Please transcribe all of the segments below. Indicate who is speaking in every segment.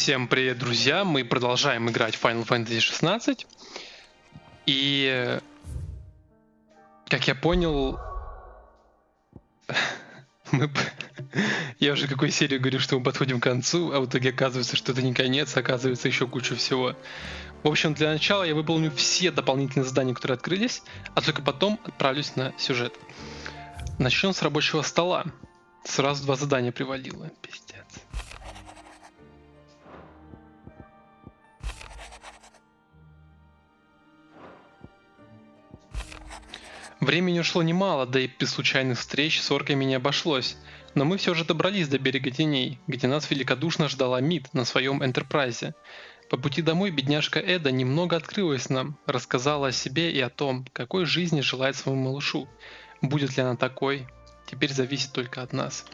Speaker 1: Всем привет, друзья! Мы продолжаем играть в Final Fantasy XVI. И, как я понял, я уже какой серии говорю, что мы подходим к концу, а в итоге оказывается, что это не конец, оказывается еще куча всего. В общем, для начала я выполню все дополнительные задания, которые открылись, а только потом отправлюсь на сюжет. Начнем с рабочего стола. Сразу 2 задания привалило. Пиздец. Времени ушло немало, да и без случайных встреч с орками не обошлось. Но мы все же добрались до берега теней, где нас великодушно ждала Мид на своем Энтерпрайзе. По пути домой бедняжка Эда немного открылась нам, рассказала о себе и о том, какой жизни желает своему малышу. Будет ли она такой, теперь зависит только от нас.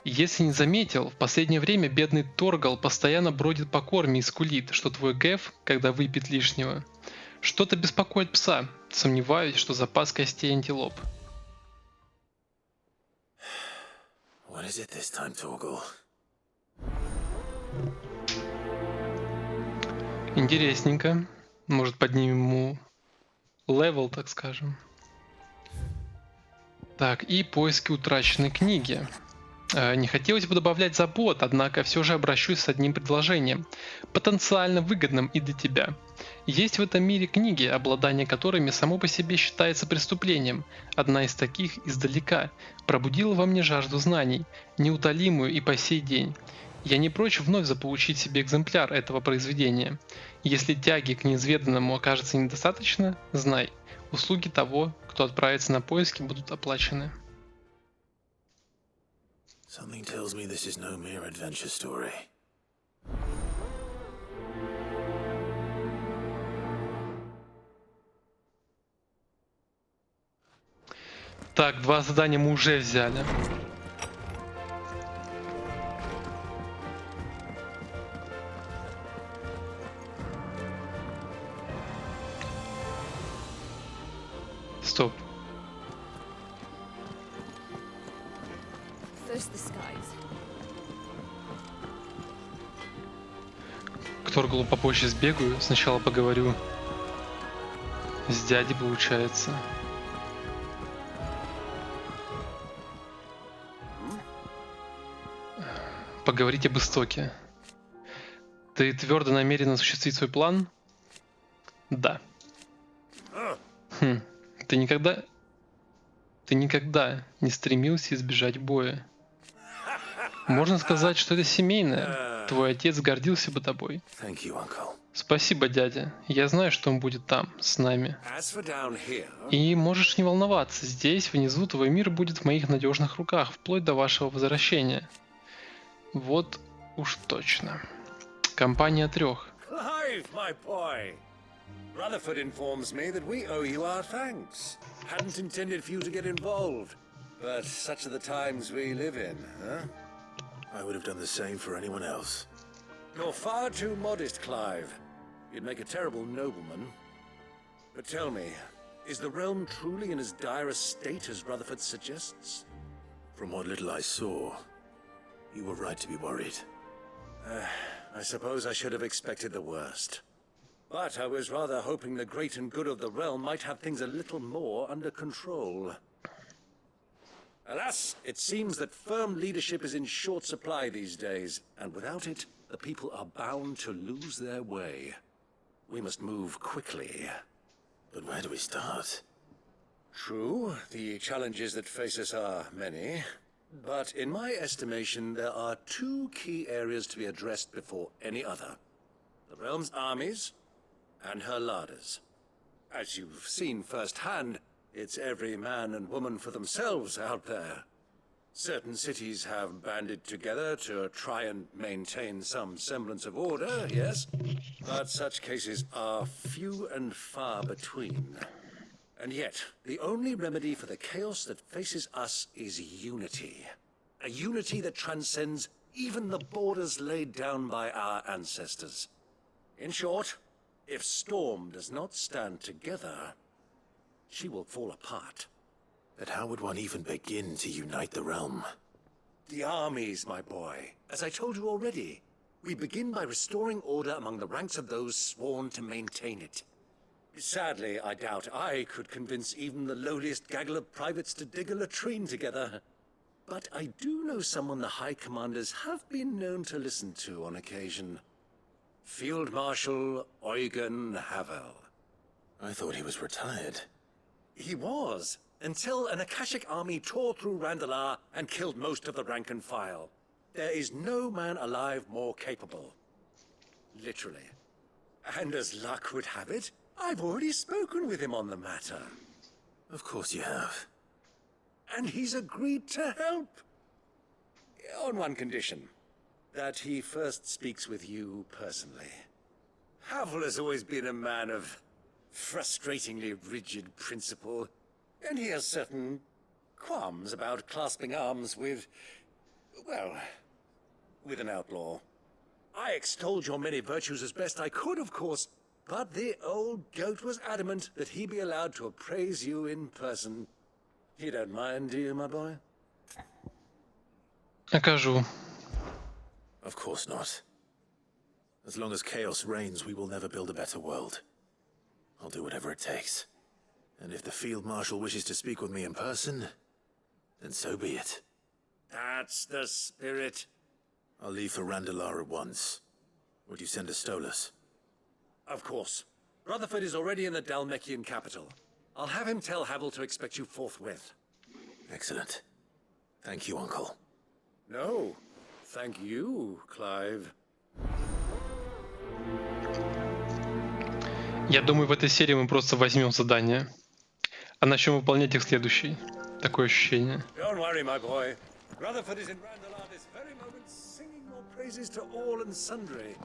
Speaker 1: Если не заметил, в последнее время бедный Торгал постоянно бродит по корме и скулит, что твой Гэв, когда выпьет лишнего. Что-то беспокоит пса. Сомневаюсь, что запас костей антилоп.
Speaker 2: What is it this time, Торгал?
Speaker 1: Интересненько. Может, поднимем ему левел, так скажем. Так, и поиски утраченной книги. Не хотелось бы добавлять забот, однако все же обращусь с одним предложением, потенциально выгодным и для тебя. Есть в этом мире книги, обладание которыми само по себе считается преступлением. Одна из таких издалека пробудила во мне жажду знаний, неутолимую и по сей день. Я не прочь вновь заполучить себе экземпляр этого произведения. Если тяги к неизведанному окажется недостаточно, знай, услуги того, кто отправится на поиски, будут оплачены.
Speaker 2: Something tells me this is no mere adventure story.
Speaker 1: Так, 2 задания мы уже взяли. Стоп. К Торгалу попозже сбегаю, сначала поговорю с дядей, получается. Поговорить об истоке. Ты твердо намерен осуществить свой план? Да. Ты никогда не стремился избежать боя. Можно сказать, что это семейное. Твой отец гордился бы тобой.
Speaker 2: Thank you, uncle.
Speaker 1: Спасибо, дядя. Я знаю, что он будет там, с нами.
Speaker 2: As for down here,
Speaker 1: И можешь не волноваться, здесь, внизу, твой мир будет в моих надежных руках, вплоть до вашего возвращения. Вот уж точно. Компания 3.
Speaker 3: Clive, my boy! Rutherford informs me that we owe you our thanks. Hadn't intended for you to get involved, but such are the times we live in, huh?
Speaker 2: I would have done the same for anyone else.
Speaker 3: You're far too modest, Clive. You'd make a terrible nobleman. But tell me, is the realm truly in as dire a state as Rutherford suggests?
Speaker 2: From what little I saw, you were right to be worried.
Speaker 3: I suppose I should have expected the worst. But I was rather hoping the great and good of the realm might have things a little more under control. Alas, it seems that firm leadership is in short supply these days, and without it, the people are bound to lose their way. We must move quickly.
Speaker 2: But where do we start?
Speaker 3: True, the challenges that face us are many, but in my estimation, there are 2 key areas to be addressed before any other. The realm's armies and her larders. As you've seen firsthand, it's every man and woman for themselves out there. Certain cities have banded together to try and maintain some semblance of order, yes, but such cases are few and far between. And yet, the only remedy for the chaos that faces us is unity. A unity that transcends even the borders laid down by our ancestors. In short, if Storm does not stand together, she will fall apart.
Speaker 2: But how would one even begin to unite the realm?
Speaker 3: The armies, my boy. As I told you already, we begin by restoring order among the ranks of those sworn to maintain it. Sadly, I doubt I could convince even the lowliest gaggle of privates to dig a latrine together. But I do know someone the High Commanders have been known to listen to on occasion. Field Marshal Eugen Havel.
Speaker 2: I thought he was retired.
Speaker 3: He was, until an Akashic army tore through Randalar and killed most of the rank and file. There is no man alive more capable. Literally. And as luck would have it, I've already spoken with him on the matter.
Speaker 2: Of course you have.
Speaker 3: And he's agreed to help. On one condition. That he first speaks with you personally. Havel has always been a man of frustratingly rigid principle, and he has certain qualms about clasping arms with, well, with an outlaw. I extolled your many virtues as best I could, of course, but the old goat was adamant that he be allowed to appraise you in person. You don't mind, do you, my boy?
Speaker 1: Окажу.
Speaker 2: Of course not. As long as chaos reigns, we will never build a better world. I'll do whatever it takes. And if the Field Marshal wishes to speak with me in person, then so be it.
Speaker 3: That's the spirit.
Speaker 2: I'll leave for Randalar at once. Would you send a Stolas?
Speaker 3: Of course. Rutherford is already in the Dalmekian capital. I'll have him tell Havel to expect you forthwith.
Speaker 2: Excellent. Thank you, Uncle.
Speaker 3: No. Thank you, Clive.
Speaker 1: Я думаю, в этой серии мы просто возьмем задание, а начнем выполнять их в следующей. Такое ощущение.
Speaker 3: Don't worry, my boy. Rutherford is in Randalar this very moment, singing more praises to all and sundry.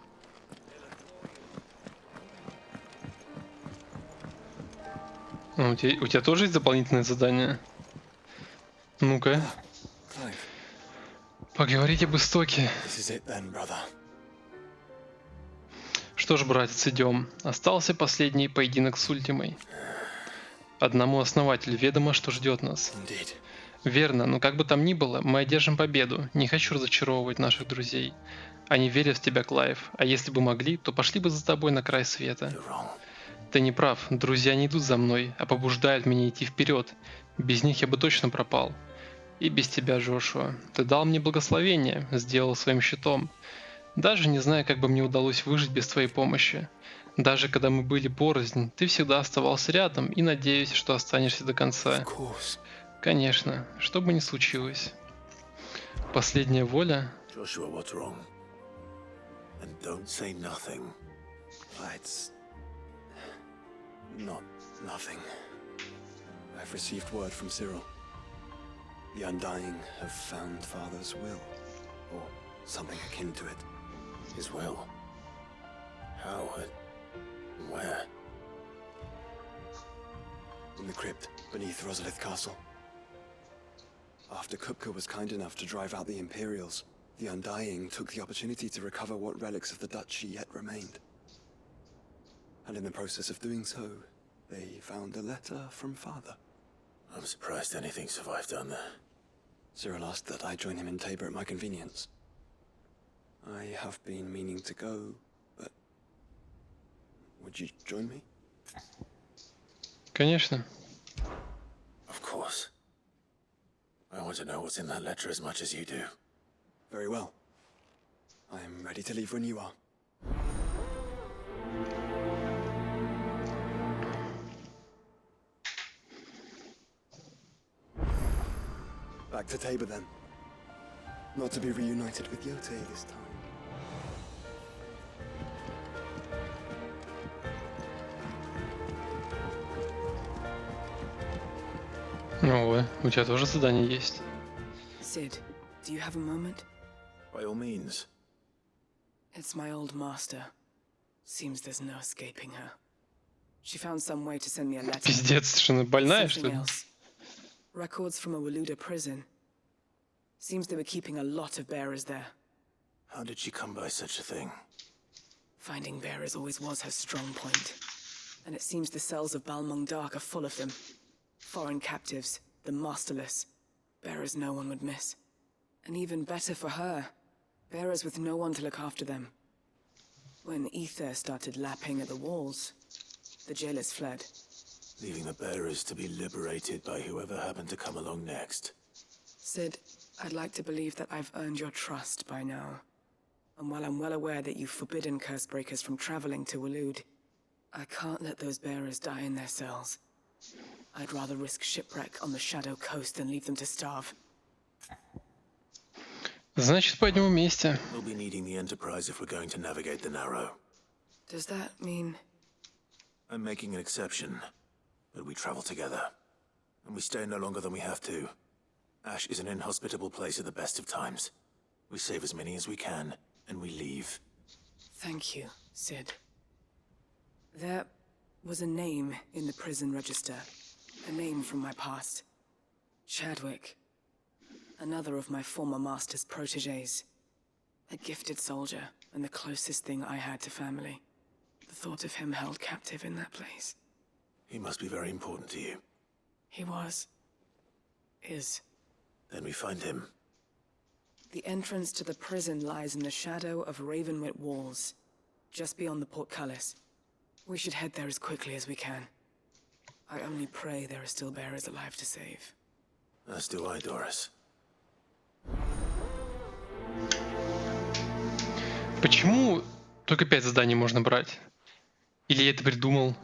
Speaker 1: У тебя тоже есть дополнительное задание? Ну-ка.
Speaker 2: Clive,
Speaker 1: Поговорить об истоке.
Speaker 2: this is it then, brother.
Speaker 1: Что ж, братец, идем. Остался последний поединок с Ультимой. Одному основателю ведомо, что ждет нас.
Speaker 2: Indeed.
Speaker 1: Верно, но как бы там ни было, мы одержим победу. Не хочу разочаровывать наших друзей. Они верят в тебя, Клайв. А если бы могли, то пошли бы за тобой на край света.
Speaker 2: You're wrong.
Speaker 1: Ты не прав. Друзья не идут за мной, а побуждают меня идти вперед. Без них я бы точно пропал. И без тебя, Джошуа. Ты дал мне благословение, сделал своим щитом. Даже не знаю, как бы мне удалось выжить без твоей помощи. Даже когда мы были порознь, ты всегда оставался рядом и надеюсь, что останешься до конца.
Speaker 2: Of course.
Speaker 1: Конечно, что бы ни случилось. Последняя воля.
Speaker 2: Joshua, what's wrong? And don't say nothing.
Speaker 4: It's not nothing. I've received word from Cyril. The Undying have found Father's will, or something akin to it.
Speaker 2: His will. How and where?
Speaker 4: In the crypt beneath Rosalith Castle. After Kupka was kind enough to drive out the Imperials, the Undying took the opportunity to recover what relics of the Duchy yet remained. And in the process of doing so, they found a letter from Father.
Speaker 2: I'm surprised anything survived down there.
Speaker 4: Cyril asked that I join him in Tabor at my convenience. I have been meaning to go, but would you join me?
Speaker 1: Конечно.
Speaker 2: Of course. I want to know what's in that letter as much as you do.
Speaker 4: Very well. I am ready to leave when you are. Back to Tabor then. Not to be reunited with Yote this time.
Speaker 1: Ой, у тебя тоже задание есть.
Speaker 5: Sid, do you have a moment?
Speaker 2: By all means.
Speaker 5: It's my old master. Seems there's no escaping her. She found some way to send me a letter.
Speaker 1: Пиздец, ты что, больная, что
Speaker 5: Something
Speaker 1: ли?
Speaker 5: else. Records from a Waluda prison. Seems they were keeping a lot of bearers there.
Speaker 2: How did she come by such a thing?
Speaker 5: Finding bearers always was her strong point. And it seems the cells of Balmung Dark are full of them. Foreign captives, the masterless. Bearers no one would miss. And even better for her, bearers with no one to look after them. When ether started lapping at the walls, the jailers fled.
Speaker 2: Leaving the bearers to be liberated by whoever happened to come along next.
Speaker 5: Sid, I'd like to believe that I've earned your trust by now. And while I'm well aware that you've forbidden curse breakers from traveling to Waloed, I can't let those bearers die in their cells. I'd rather risk shipwreck on the Shadow Coast than leave them to starve.
Speaker 1: Значит, пойдем вместе.
Speaker 2: We'll be needing the Enterprise if we're going to navigate the Narrow.
Speaker 5: Does that mean...
Speaker 2: I'm making an exception, but we travel together. And we stay no longer than we have to. Ash is an inhospitable place at the best of times. We save as many as we can, and we leave.
Speaker 5: Thank you, Sid. There was a name in the prison register. A name from my past. Chadwick. Another of my former master's protégés. A gifted soldier, and the closest thing I had to family. The thought of him held captive in that place.
Speaker 2: He must be very important to you.
Speaker 5: He was. Is.
Speaker 2: Then we find him.
Speaker 5: The entrance to the prison lies in the shadow of Ravenwit walls, just beyond the portcullis. We should head there as quickly as we can. I only pray there are still bearers alive to save.
Speaker 2: As do I, Doris.
Speaker 1: Почему только 5 заданий можно брать? Или я это придумал?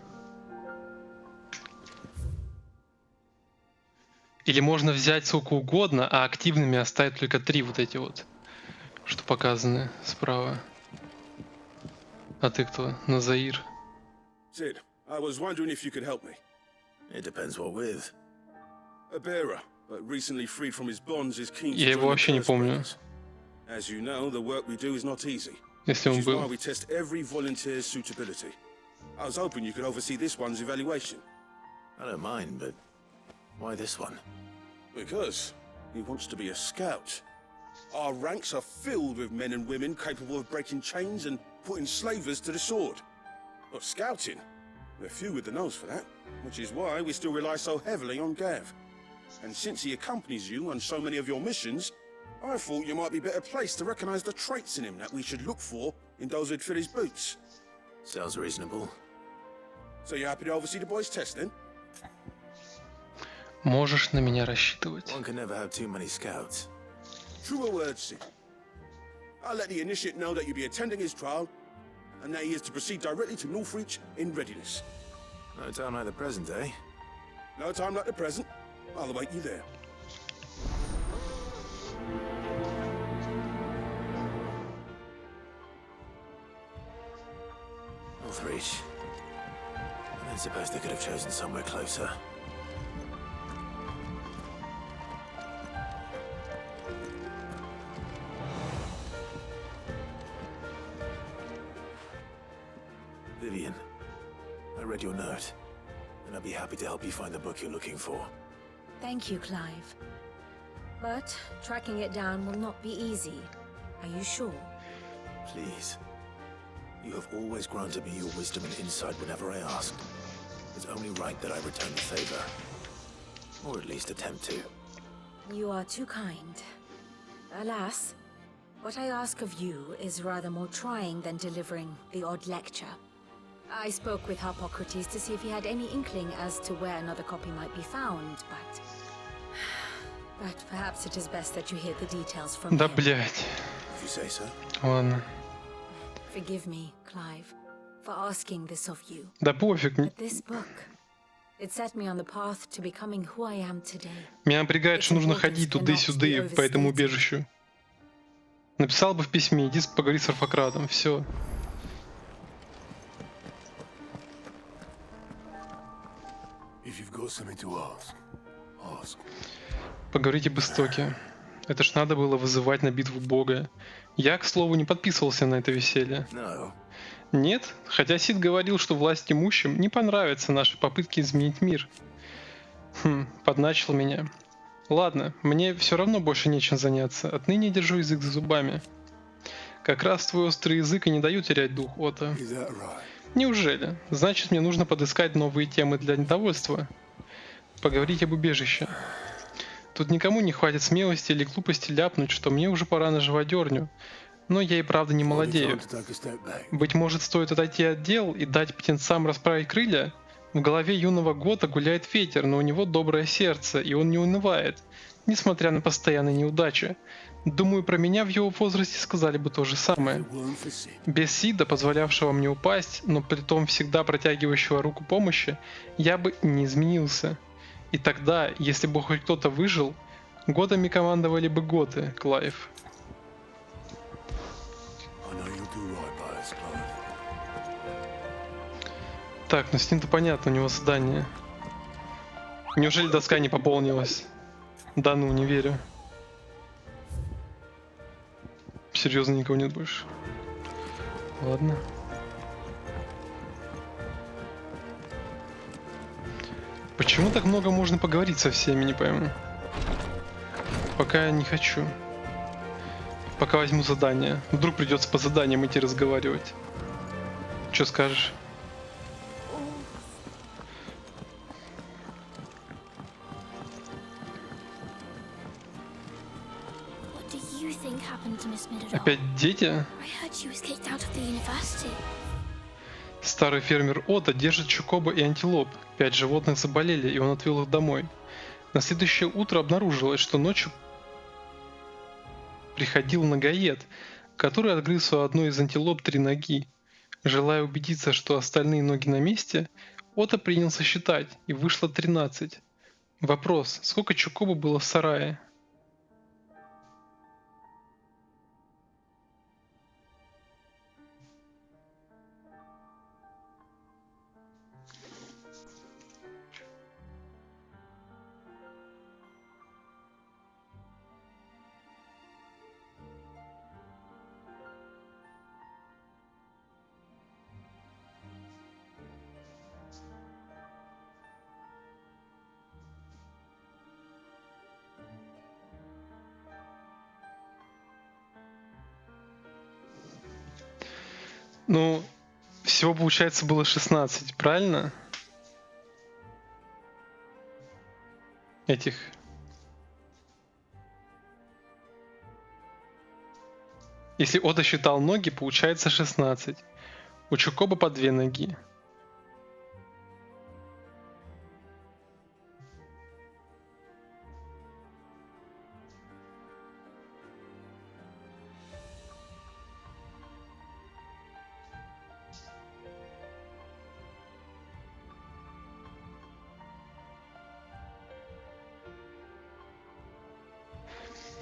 Speaker 1: Или можно взять сколько угодно, а активными оставить только 3 вот эти вот, что показаны справа. А ты кто? Назаир.
Speaker 6: Sid, I was wondering if you could help me.
Speaker 2: It depends what with.
Speaker 6: A bearer, but recently freed from his bonds, is keen to
Speaker 1: Я его
Speaker 6: join the
Speaker 1: вообще не
Speaker 6: curse
Speaker 1: помню,
Speaker 6: breakers. As you know, the work we do is not easy.
Speaker 1: если он
Speaker 6: Which is why
Speaker 1: был.
Speaker 6: we test every volunteer's suitability. I was hoping you could oversee this one's evaluation.
Speaker 2: I don't mind, but why this one?
Speaker 6: Because he wants to be a scout. Our ranks are filled with men and women capable of breaking chains and putting slavers to the sword. But scouting, we're few with the nose for that, which is why we still rely so heavily on Gav. And since he accompanies you on so many of your missions, I thought you might be better placed to recognize the traits in him that we should look for in those who'd fill his boots.
Speaker 2: Sounds reasonable.
Speaker 6: So you're happy to oversee the boys' test then?
Speaker 1: Можешь на меня рассчитывать.
Speaker 2: One can never have too many scouts.
Speaker 6: Truer words, Sid. I'll let the initiate know that you'll be attending his trial, and that he is to proceed directly to Northreach in readiness.
Speaker 2: No time like the present, eh?
Speaker 6: No time like the present. I'll await you there.
Speaker 2: Northreach. I don't suppose they could have chosen somewhere closer. Vivian, I read your note, and I'd be happy to help you find the book you're looking for.
Speaker 7: Thank you, Clive. But tracking it down will not be easy. Are you sure?
Speaker 2: Please. You have always granted me your wisdom and insight whenever I asked. It's only right that I return the favor. Or at least attempt to.
Speaker 7: You are too kind. Alas, what I ask of you is rather more trying than delivering the odd lecture. I spoke with Harpocrates to see if he had any inkling as to where another copy might be found, but perhaps it is best that you hear the details from
Speaker 1: Да
Speaker 7: him.
Speaker 1: блять.
Speaker 2: If you say so.
Speaker 1: Ладно.
Speaker 7: Forgive me, Clive, for asking this of you.
Speaker 1: Да пофиг.
Speaker 7: But this book, it set me on the path to becoming who I am today.
Speaker 1: Меня напрягает, что нужно ходить туда-сюда по этому убежищу. Написал бы в письме, иди поговори с Арфакратом, все.
Speaker 6: If you've got something to ask, ask.
Speaker 1: Поговорите об истоке. Это ж надо было вызывать на битву Бога. Я, к слову, не подписывался на это веселье.
Speaker 2: No.
Speaker 1: Нет, хотя Сид говорил, что власть имущим не понравятся наши попытки изменить мир. Подначил меня. Ладно, мне все равно больше нечем заняться. Отныне держу язык за зубами. Как раз твой острый язык и не дает терять дух, Ота.
Speaker 6: Is that right?
Speaker 1: Неужели? Значит, мне нужно подыскать новые темы для недовольства. Поговорить об убежище. Тут никому не хватит смелости или глупости ляпнуть, что мне уже пора на живодерню. Но я и правда не молодею. Быть может, стоит отойти от дел и дать птенцам расправить крылья? В голове юного Гота гуляет ветер, но у него доброе сердце, и он не унывает, несмотря на постоянные неудачи. Думаю, про меня в его возрасте сказали бы то же самое. Без Сида, позволявшего мне упасть, но притом всегда протягивающего руку помощи, я бы не изменился. И тогда, если бы хоть кто-то выжил, Готами командовали бы Готы, Клайв. Так, ну с ним-то понятно, у него задание. Неужели доска не пополнилась? Да ну, не верю. Серьезно, никого нет больше. Ладно. Почему так много можно поговорить со всеми, не пойму. Пока я не хочу. Пока возьму задание. Вдруг придется по заданиям идти разговаривать. Что скажешь? Опять дети? Старый фермер Ода держит чукоба и антилоп. 5 животных заболели, и он отвел их домой. На следующее утро обнаружилось, что ночью приходил многоед, который отгрыз у одной из антилоп 3 ноги. Желая убедиться, что остальные ноги на месте, Ода принялся считать, и вышло 13. Вопрос, сколько чукоба было в сарае? Ну, всего, получается, было 16, правильно? Этих. Если Ода считал ноги, получается 16. У Чукоба по 2 ноги.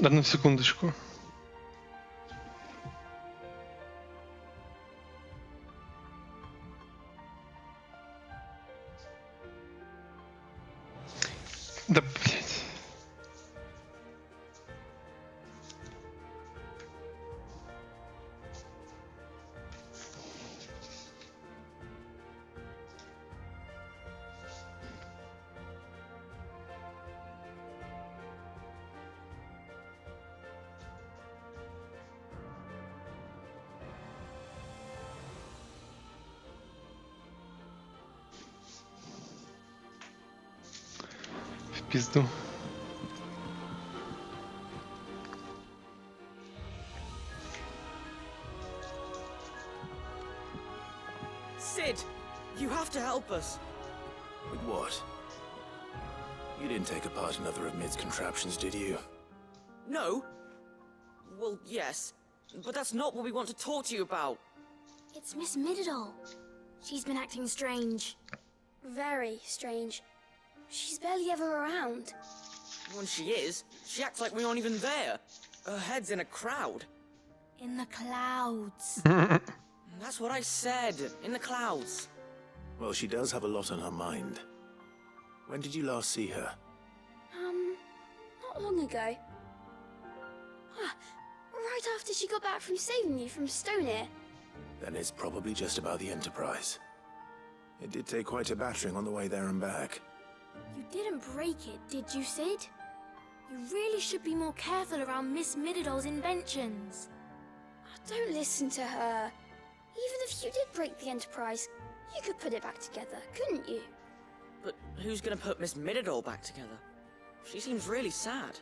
Speaker 1: Одну секундочку. Да, блять. В пизду.
Speaker 8: Sid, you have to help us.
Speaker 2: With what? You didn't take apart another of Mid's contraptions, did you?
Speaker 8: No? Well, yes. But that's not what we want to talk to you about.
Speaker 9: It's Miss Mididol. She's been acting strange. Very strange. She's barely ever around.
Speaker 8: When she is, she acts like we aren't even there. Her head's in a crowd.
Speaker 9: In the clouds.
Speaker 8: That's what I said. In the clouds.
Speaker 2: Well, she does have a lot on her mind. When did you last see her?
Speaker 9: Not long ago. Right after she got back from saving you from Stonehenge.
Speaker 2: Then it's probably just about the Enterprise. It did take quite a battering on the way there and back.
Speaker 9: You didn't break it, did you, Sid? You really should be more careful around Miss Mididol's inventions. Don't listen to her. Even if you did break the Enterprise, you could put it back together, couldn't you?
Speaker 8: But who's gonna put Miss Mididol back together? She seems really sad.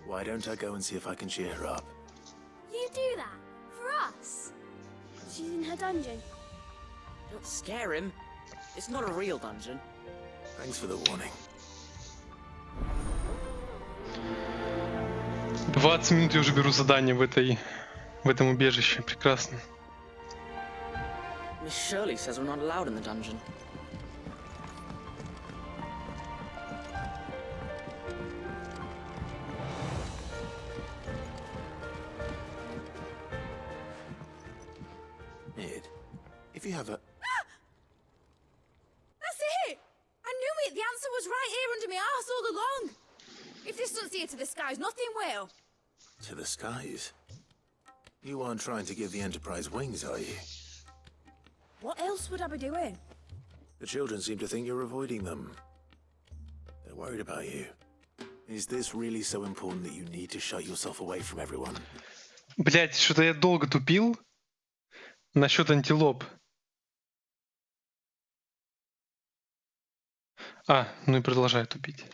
Speaker 2: Why don't I go and see if I can cheer her up?
Speaker 9: You do that? For us? She's in her dungeon.
Speaker 8: Don't scare him. It's not a real dungeon.
Speaker 2: Thanks for the warning.
Speaker 1: 20 минут я уже беру задание в этом убежище. Прекрасно.
Speaker 8: Miss Shirley says we're not allowed in the dungeon.
Speaker 2: Mid, if you have a...
Speaker 10: That's it! I knew it! The answer was right here under my arse all along! If this doesn't see it to the skies, nothing will!
Speaker 2: To the skies? You aren't trying to give the Enterprise wings, are you?
Speaker 10: What else would I be doing?
Speaker 2: The children seem to think you're avoiding them. They're worried about you. Is this really so important that you need to shut yourself away from everyone?
Speaker 1: Блять, что-то я долго тупил насчет антилоп. Ну и продолжаю тупить.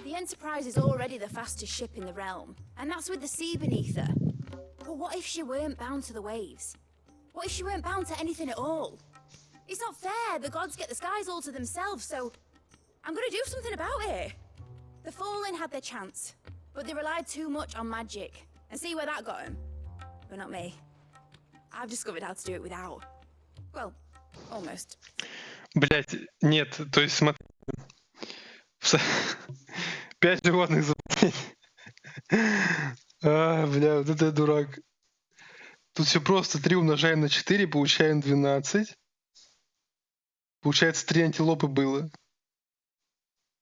Speaker 10: The Enterprise is already the fastest ship in the realm, and that's with the sea beneath her. But what if she weren't bound to the waves? What if she weren't bound to anything at all? It's not fair. The gods get the skies all to themselves, so I'm gonna do something about it. The Fallen had their chance, but they relied too much on magic. And see where that got them? But not me. I've discovered how to do it without. Well, almost.
Speaker 1: Блять, нет, то есть смотри. 5 животных заплатить. Бля, вот это я дурак. Тут все просто. 3 умножаем на 4, получаем 12. Получается, 3 антилопы было.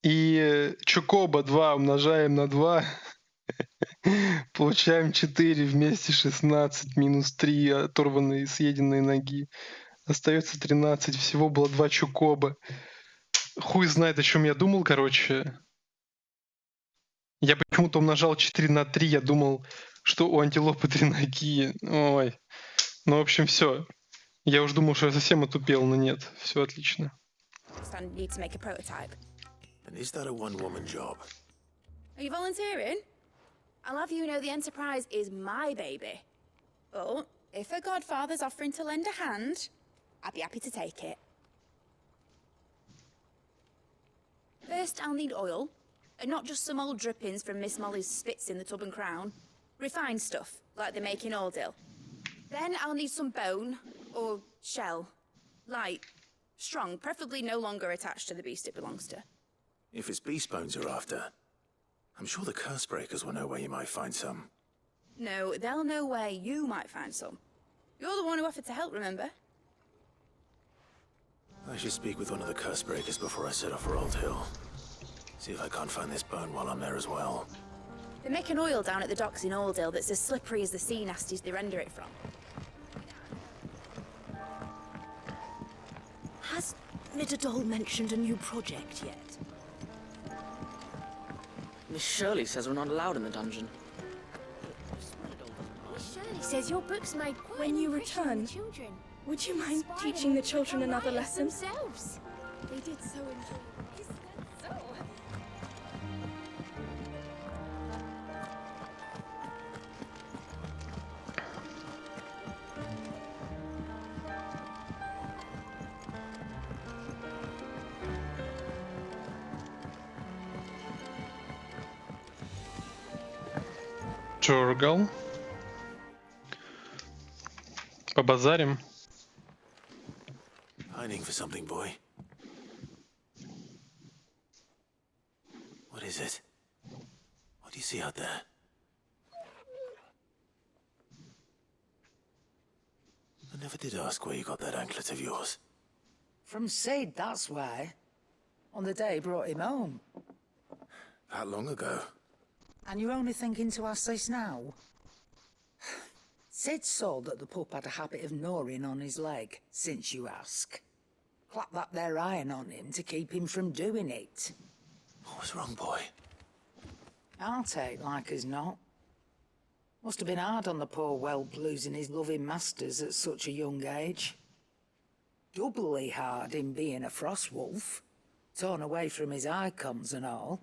Speaker 1: И чокоба 2 умножаем на 2. Получаем 4 вместе 16 минус 3 оторванные съеденные ноги. Остается 13. Всего было 2 чокоба. Хуй знает, о чем я думал, короче. Я почему-то умножал 4 на 3. Я думал, что у антилопы 3 ноги. Ой. Ну, в общем, все. Я уже думал, что я совсем отупел, но нет. Все отлично.
Speaker 10: Need to make a prototype.
Speaker 2: And is that a one-woman job?
Speaker 10: Are you volunteering? I'll have you know the Enterprise is my baby. But if a godfather's offering to lend a hand, I'd be happy to take it. First, I'll need oil, and not just some old drippings from Miss Molly's spits in the tub and crown. Refined stuff, like they make in Ordill. Then I'll need some bone, or shell. Light, strong, preferably no longer attached to the beast it belongs to.
Speaker 2: If it's beast bones you're after, I'm sure the curse breakers will know where you might find some.
Speaker 10: No, they'll know where you might find some. You're the one who offered to help, remember?
Speaker 2: I should speak with one of the curse breakers before I set off for Old Hill. See if I can't find this bone while I'm there as well.
Speaker 10: They make an oil down at the docks in Ordill that's as slippery as the sea nasties they render it from.
Speaker 8: Has Midadol mentioned a new project yet? Miss Shirley says we're not allowed in the dungeon.
Speaker 9: Shirley says your books made quite
Speaker 11: When
Speaker 9: an
Speaker 11: you
Speaker 9: impression on
Speaker 11: return,
Speaker 9: the children.
Speaker 11: would you mind
Speaker 9: Inspired
Speaker 11: teaching the
Speaker 9: them to
Speaker 11: children
Speaker 9: become
Speaker 11: another
Speaker 9: writers
Speaker 11: lesson?
Speaker 9: Themselves. They did so enjoy it. Isn't that so?
Speaker 1: Торгалом. Побазарим.
Speaker 2: Hiding for something, boy. What is it? What do you see out there? I never did ask where you got that anklet of yours.
Speaker 12: From Sid, that's why. On the day he brought him home.
Speaker 2: That long ago?
Speaker 12: And you're only thinking to ask this now? Sid saw that the pup had a habit of gnawing on his leg, since you ask. Clap that there iron on him to keep him from doing it.
Speaker 2: What was wrong, boy?
Speaker 12: I'll take like as not. Must have been hard on the poor whelp losing his loving masters at such a young age. Doubly hard in being a frost wolf, torn away from his icons and all.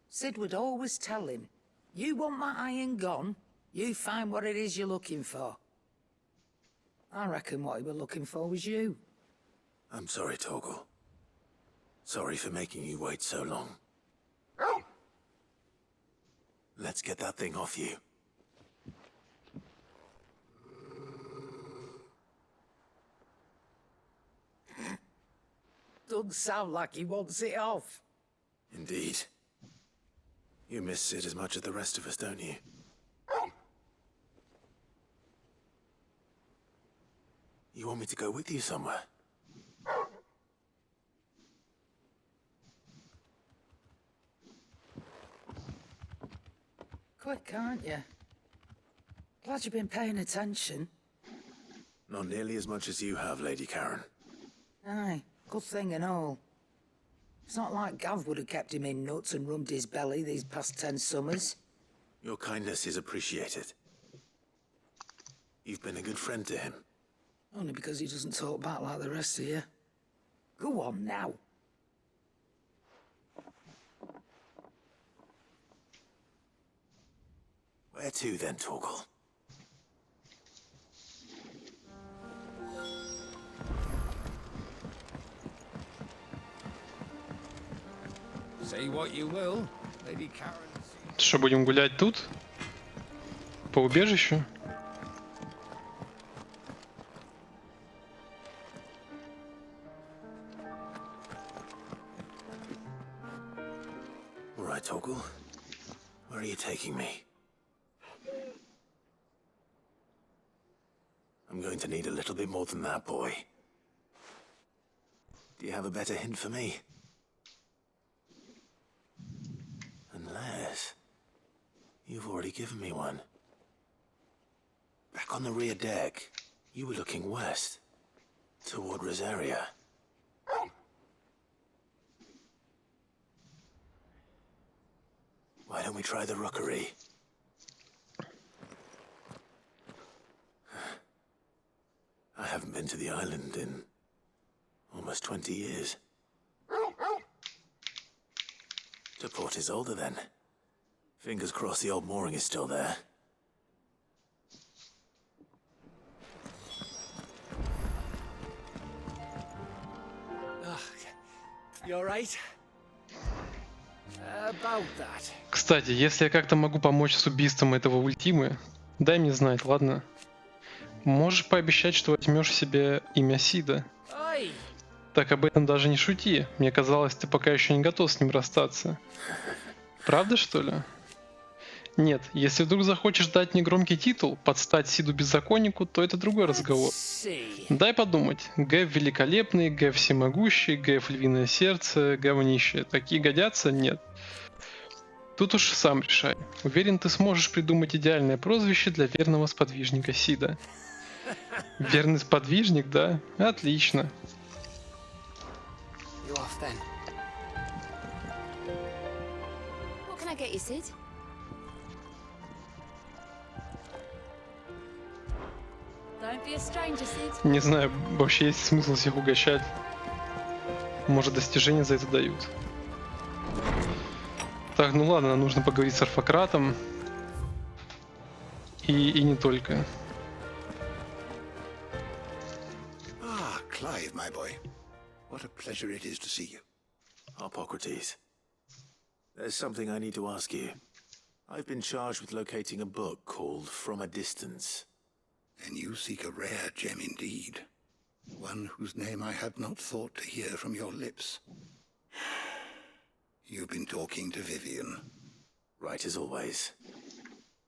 Speaker 12: Sid would always tell him, you want that iron gone, you find what it is you're looking for. I reckon what he was looking for was you.
Speaker 2: I'm sorry, Torgal. Sorry for making you wait so long. Let's get that thing off you.
Speaker 12: Doesn't sound like he wants it off.
Speaker 2: Indeed. You miss Sid as much as the rest of us, don't you? You want me to go with you somewhere?
Speaker 12: Quick, aren't you? Glad you've been paying attention.
Speaker 2: Not nearly as much as you have, Lady Karen.
Speaker 12: Aye, good thing and all. It's not like Gav would have kept him in nuts and rubbed his belly these past 10 summers.
Speaker 2: Your kindness is appreciated. You've been a good friend to him.
Speaker 12: Only because he doesn't talk back like the rest of you. Go on now.
Speaker 2: Where to then, Torgal?
Speaker 11: Say what you will, Lady Karen.
Speaker 1: Что, будем гулять тут? По убежищу?
Speaker 2: All right, Torgal. Where are you taking me? I'm going to need a little bit more than that, boy. Do you have a better hint for me? Unless... you've already given me one. Back on the rear deck, you were looking west, toward Rosaria. Why don't we try the rookery? I haven't been to the island in almost 20 years. To Port Isolde, then. Fingers crossed the old mooring is still there.
Speaker 12: You alright? About that.
Speaker 1: Кстати, если я как-то могу помочь с убийством этого ультимы, дай мне знать, ладно? Можешь пообещать, что возьмешь себе имя Сида.
Speaker 12: Ой!
Speaker 1: Так об этом даже не шути. Мне казалось, ты пока еще не готов с ним расстаться. Правда, что ли? Нет, если вдруг захочешь дать мне громкий титул, подстать Сиду Беззаконнику, то это другой разговор. Дай подумать. Гэв великолепный, Гэв всемогущий, Гэв львиное сердце, говнище. Такие годятся? Нет. Тут уж сам решай. Уверен, ты сможешь придумать идеальное прозвище для верного сподвижника Сида. Верный сподвижник, да? Отлично.
Speaker 10: What can I get you, Sid? Don't be a stranger, Sid.
Speaker 1: Не знаю, вообще есть смысл всех угощать. Может, достижения за это дают. Так, ну ладно, нам нужно поговорить с Арфакратом. И не только.
Speaker 3: Ah, Clive, my boy. What a pleasure it is to see you.
Speaker 2: Hippocrates. There's something I need to ask you. I've been charged with locating a book called From a Distance.
Speaker 3: Then you seek a rare gem indeed. One whose name I had not thought to hear from your lips. You've been talking to Vivian.
Speaker 2: Right as always.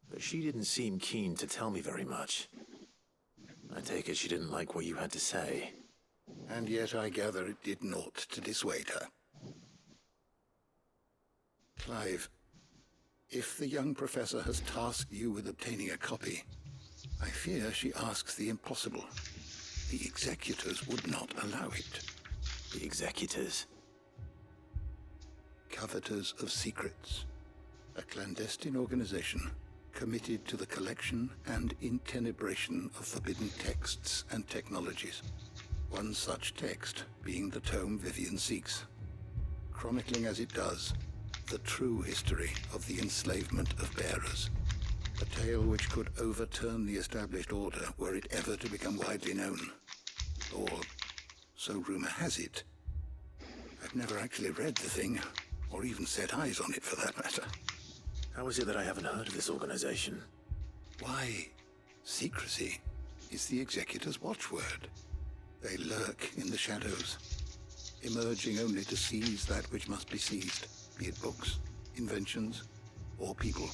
Speaker 2: But she didn't seem keen to tell me very much. I take it she didn't like what you had to say.
Speaker 3: And yet I gather it did naught to dissuade her. Clive, if the young professor has tasked you with obtaining a copy, I fear she asks the impossible. The executors would not allow it.
Speaker 2: The executors?
Speaker 3: Coveters of secrets. A clandestine organization
Speaker 13: committed to the collection and intenebration of forbidden texts and technologies. One such text being the tome Vivian seeks, chronicling as it does the true history of the enslavement of bearers. A tale which could overturn the established order were it ever to become widely known. Or, so rumor has it. I've never actually read the thing, or even set eyes on it for that matter.
Speaker 2: How is it that I haven't heard of this organization?
Speaker 13: Why, secrecy is the Executor's watchword. They lurk in the shadows, emerging only to seize that which must be seized, be it books, inventions, or people,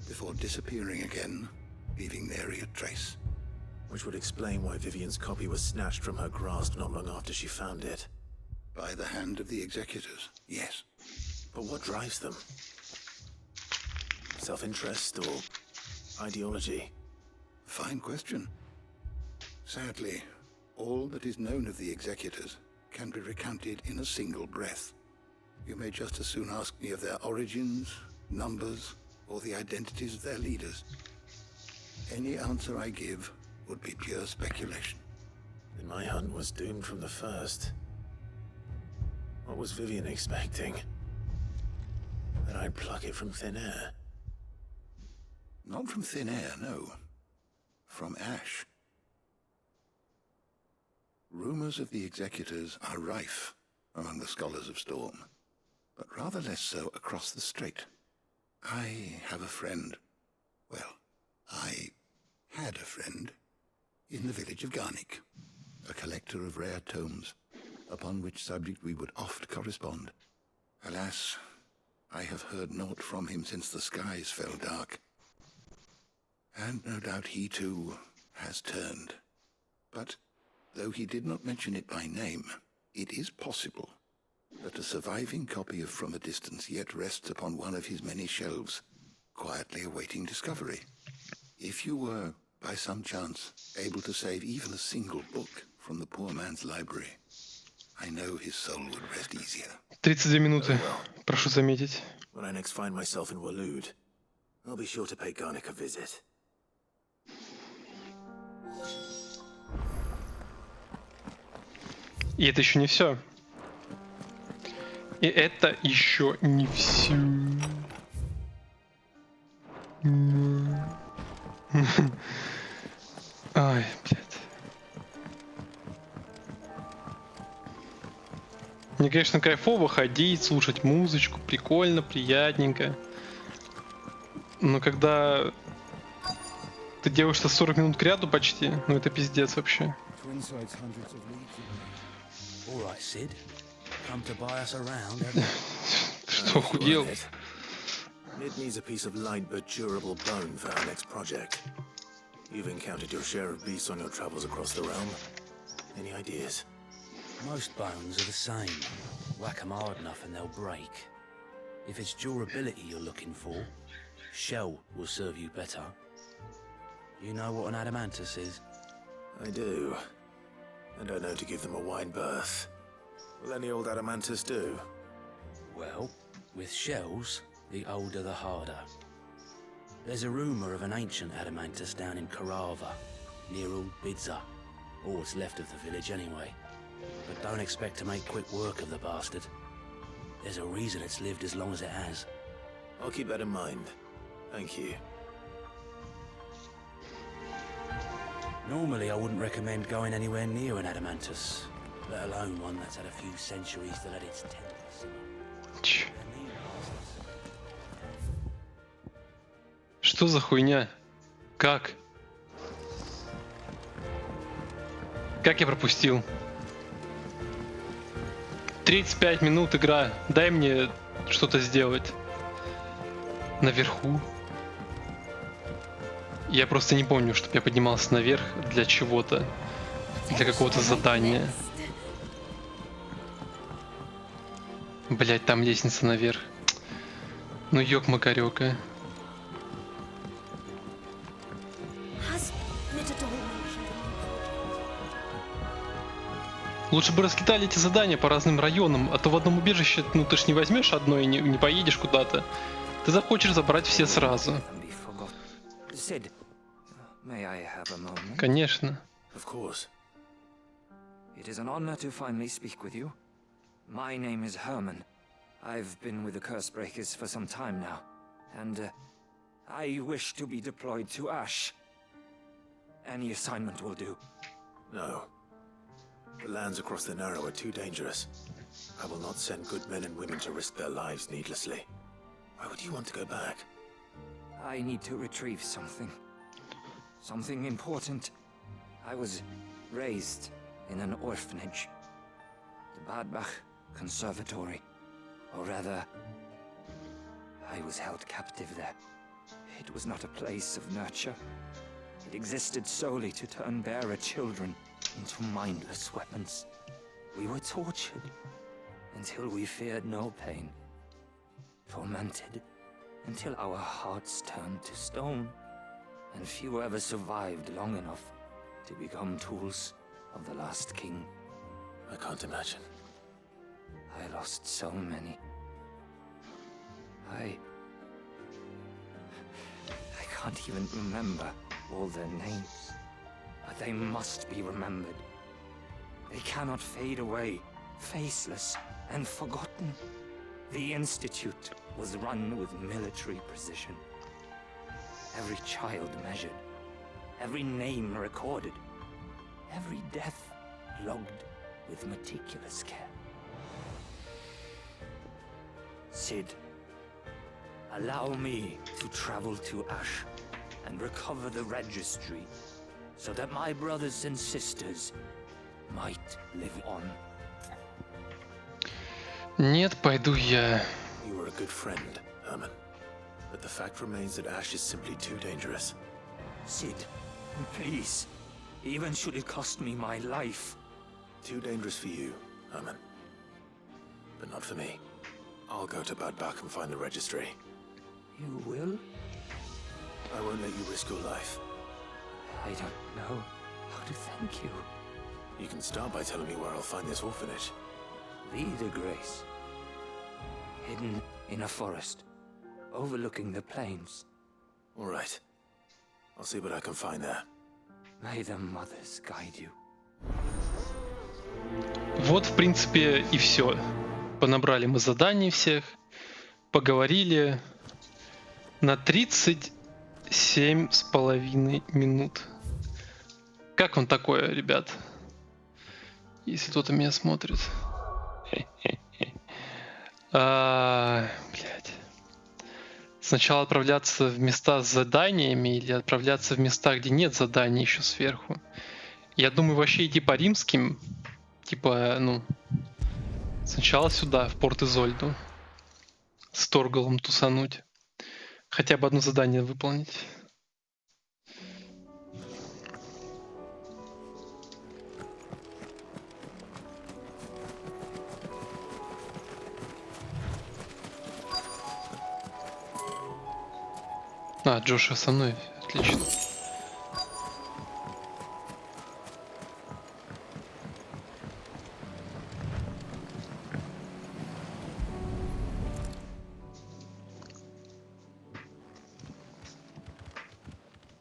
Speaker 13: before disappearing again, leaving nary a trace.
Speaker 2: Which would explain why Vivian's copy was snatched from her grasp not long after she found it.
Speaker 13: By the hand of the Executors, yes.
Speaker 2: But what drives them? Self-interest or ideology?
Speaker 13: Fine question. Sadly, all that is known of the Executors can be recounted in a single breath. You may just as soon ask me of their origins, numbers, or the identities of their leaders. Any answer I give would be pure speculation.
Speaker 2: Then my hunt was doomed from the first. What was Vivian expecting? That I'd pluck it from thin air?
Speaker 13: Not from thin air, no. From ash. Rumors of the Executors are rife among the scholars of Storm, but rather less so across the Strait. I have a friend. Well, I had a friend in the village of Garnick, a collector of rare tomes, upon which subject we would oft correspond. Alas, I have heard naught from him since the skies fell dark. And no doubt he too has turned. But though he did not mention it by name, it is possible that a surviving copy of From a Distance yet rests upon one of his many shelves, quietly awaiting discovery. If you were, by some chance, able to save even a single book from the poor man's library, I know his soul would rest easier.
Speaker 1: 32 минуты, прошу заметить.
Speaker 2: When I next find myself in Waloed, I'll be sure to pay Garnick a visit.
Speaker 1: И это еще не все. И это еще не все. Ай, блядь. Мне, конечно, кайфово ходить, слушать музычку, прикольно, приятненько. Но когда ты делаешься 40 минут к ряду почти, ну это пиздец вообще. Что, охуел?
Speaker 2: It needs a piece of light but durable bone for our next project. You've encountered your share of beasts on your travels across the realm. Any ideas?
Speaker 14: Most bones are the same. Whack 'em hard enough and they'll break. If it's durability you're looking for, shell will serve you better. You know what an adamantus is?
Speaker 2: I do. I don't know to give them a wide berth. Will any old adamantus do?
Speaker 14: Well, with shells, the older the harder. There's a rumour of an ancient adamantus down in Karava, near Old Bidza, or what's left of the village anyway. But don't expect to make quick work of the bastard. There's a reason it's lived as long as it has.
Speaker 2: I'll keep that in mind. Thank you.
Speaker 14: Normally I wouldn't recommend going anywhere near an adamantus, let alone one that's had a few centuries to let its tendrils.
Speaker 1: Что за хуйня? Как? Как я пропустил? 35 минут игра. Дай мне что-то сделать. Наверху. Я просто не помню, чтобы я поднимался наверх для чего-то. Для какого-то задания. Блять, там лестница наверх. Ну ёк-макарёка. Лучше бы раскидали эти задания по разным районам, а то в одном убежище, ну ты ж не возьмешь одно и не поедешь куда-то. Ты захочешь забрать все сразу.
Speaker 15: Sid, may I have a moment?
Speaker 1: Конечно.
Speaker 2: Of course.
Speaker 15: It is an honor to finally speak with you. My name is Herman. I've been with the Cursebreakers for some time now, and I wish to be deployed to Ash. Any assignment will do.
Speaker 2: No. The lands across the Narrow are too dangerous. I will not send good men and women to risk their lives needlessly. Why would you want to go back?
Speaker 15: I need to retrieve something. Something important. I was raised in an orphanage. The Badbach Conservatory. Or rather, I was held captive there. It was not a place of nurture. It existed solely to turn bearer children into mindless weapons. We were tortured until we feared no pain. Tormented until our hearts turned to stone. And few ever survived long enough to become tools of the last king.
Speaker 2: I can't imagine.
Speaker 15: I lost so many. I can't even remember all their names. But they must be remembered. They cannot fade away, faceless and forgotten. The Institute was run with military precision. Every child measured, every name recorded, every death logged with meticulous care. Sid, allow me to travel to Ash and recover the registry so that my brothers and sisters might live on.
Speaker 1: Нет, пойду я.
Speaker 2: You were a good friend, Herman. But the fact remains that Ash is simply too dangerous.
Speaker 15: Sid, please. Even should it cost me my life.
Speaker 2: Too dangerous for you, Herman. But not for me. I'll go to Badbach and find the registry.
Speaker 15: You will?
Speaker 2: I won't let you risk your life.
Speaker 15: I don't know how to thank you.
Speaker 2: You can start by telling me where I'll find this orphanage.
Speaker 15: The Grace. Hidden in a forest, overlooking the plains.
Speaker 2: All right. I'll see what I can find there.
Speaker 15: May the mothers guide you.
Speaker 1: Вот, в принципе, и все. Понабрали мы заданий всех, поговорили на 37,5 минут. Как вам такое, ребят? Если кто-то меня смотрит. Блядь. Сначала отправляться в места с заданиями или отправляться в места, где нет заданий еще сверху. Я думаю, вообще идти по римским. Типа, ну... Сначала сюда, в порт Изольду. С Торгалом тусануть. Хотя бы одно задание выполнить. А, Джоша со мной. Отлично.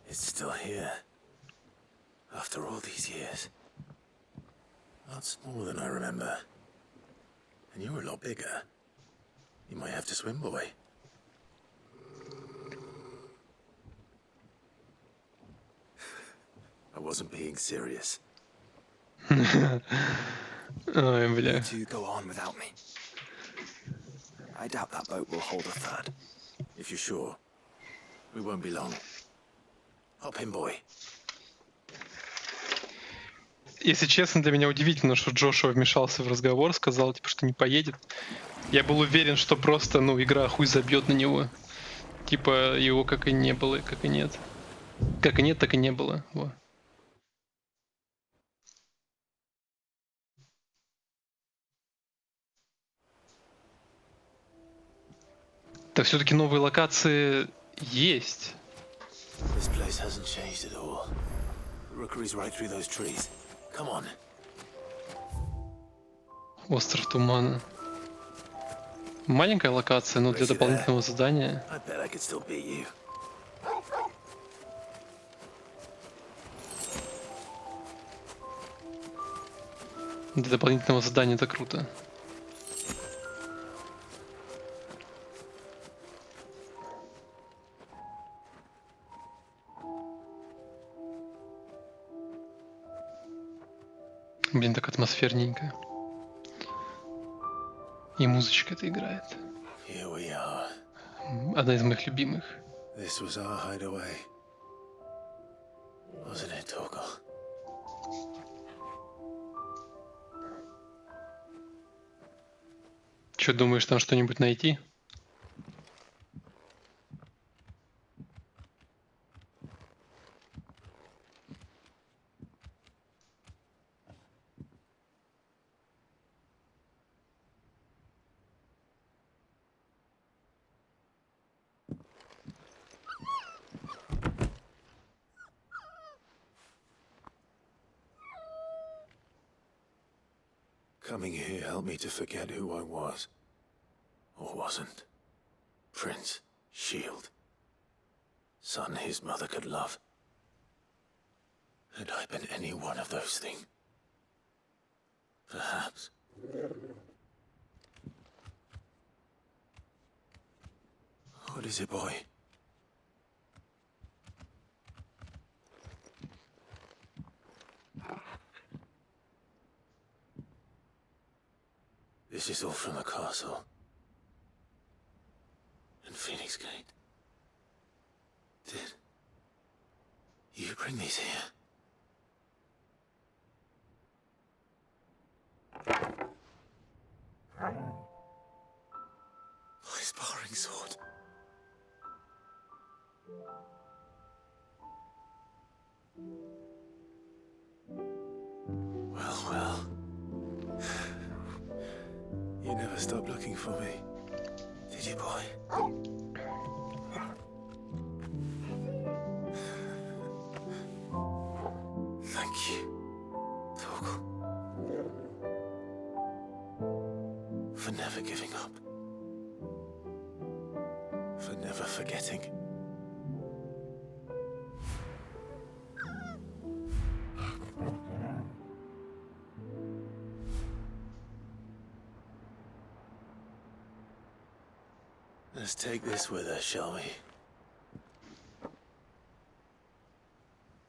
Speaker 2: It's still here. After all these years. Not smaller than I remember. And you were a lot bigger. You might have to swim, boy. I wasn't being serious.
Speaker 1: Ой, бля.
Speaker 4: You two go on without me. I doubt that boat will hold a third.
Speaker 2: If you're sure, we won't be long. Hop in, boy.
Speaker 1: Если честно, для меня удивительно, что Джошуа вмешался в разговор, сказал, типа, что не поедет. Я был уверен, что просто, ну, игра хуй забьет на него. Типа, его как и не было, как и нет. Как и нет, так и не было. Во. Так все-таки новые локации есть.
Speaker 2: This place hasn't changed at all. Rookery's right through those trees. Come on.
Speaker 1: Остров тумана. Маленькая локация, но для дополнительного задания.
Speaker 2: I bet I could still beat you.
Speaker 1: Для дополнительного задания это круто. Блин, так атмосферненько. И музычка-то играет.
Speaker 2: Here we are.
Speaker 1: Одна из моих любимых.
Speaker 2: This was our hideaway. Wasn't it, Torgal?
Speaker 1: Че, думаешь, там что-нибудь найти?
Speaker 2: Coming here helped me to forget who I was. Or wasn't. Prince, shield. Son his mother could love. Had I been any one of those things? Perhaps. What is it, boy? This is all from the castle. And Phoenix Gate. Did you bring these here? My sparring sword. Well. You never stopped looking for me, did you, boy? Thank you, Torgal, for never giving up, for never forgetting. Let's take this with us, shall we?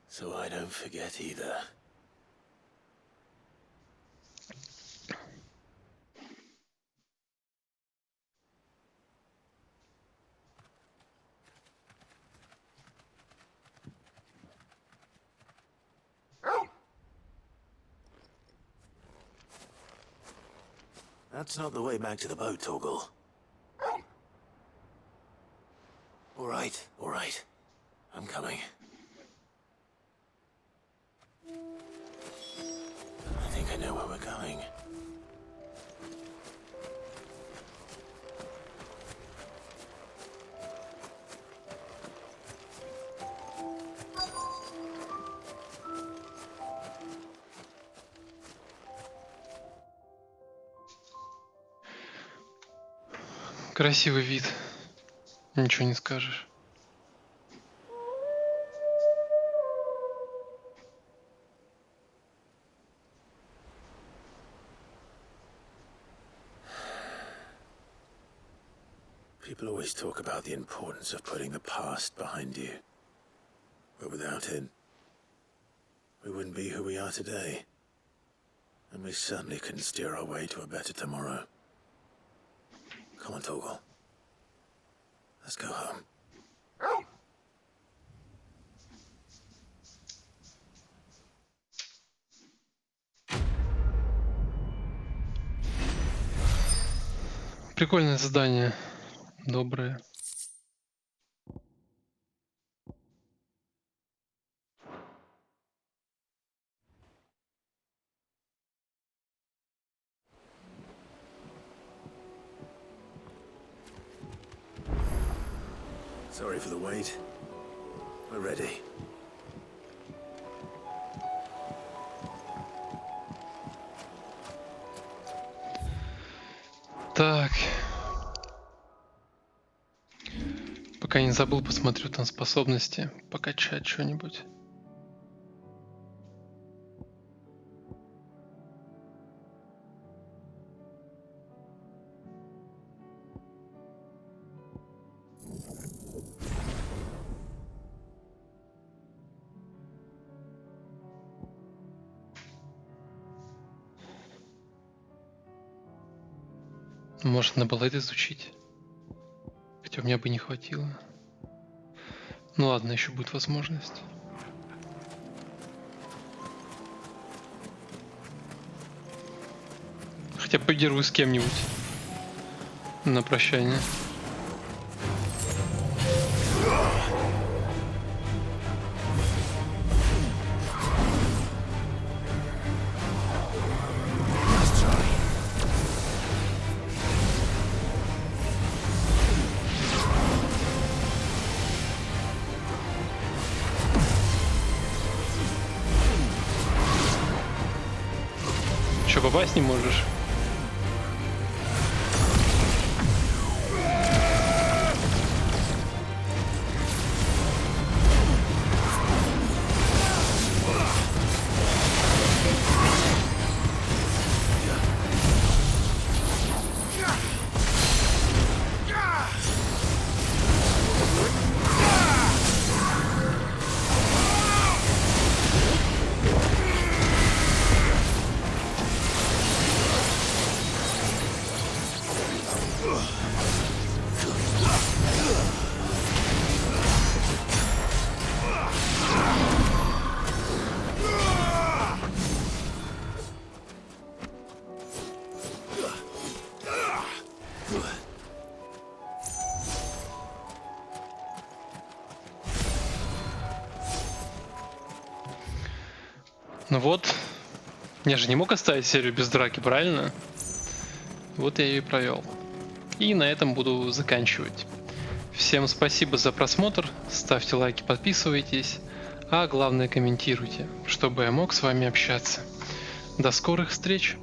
Speaker 2: So I don't forget either. That's not the way back to the boat, Torgal. All right. I'm coming. I think I know where we're going.
Speaker 1: Красивый вид. Ничего не скажешь.
Speaker 2: People always talk about the importance of putting the past behind you. But without it, we wouldn't be who we are today. And we certainly couldn't steer our way to a better tomorrow. Come on, Torgal. Let's go home.
Speaker 1: Прикольное задание. Доброе.
Speaker 2: Sorry for the wait. We're ready.
Speaker 1: Так. Пока не забыл, посмотрю там способности. Покачать что-нибудь. Может, надо было это изучить. Хотя у меня бы не хватило. Ну ладно, еще будет возможность. Хотя подерусь с кем-нибудь на прощание. Че, попасть не можешь? Ну вот, я же не мог оставить серию без драки, правильно? Вот я ее и провел. И на этом буду заканчивать. Всем спасибо за просмотр, ставьте лайки, подписывайтесь, а главное комментируйте, чтобы я мог с вами общаться. До скорых встреч!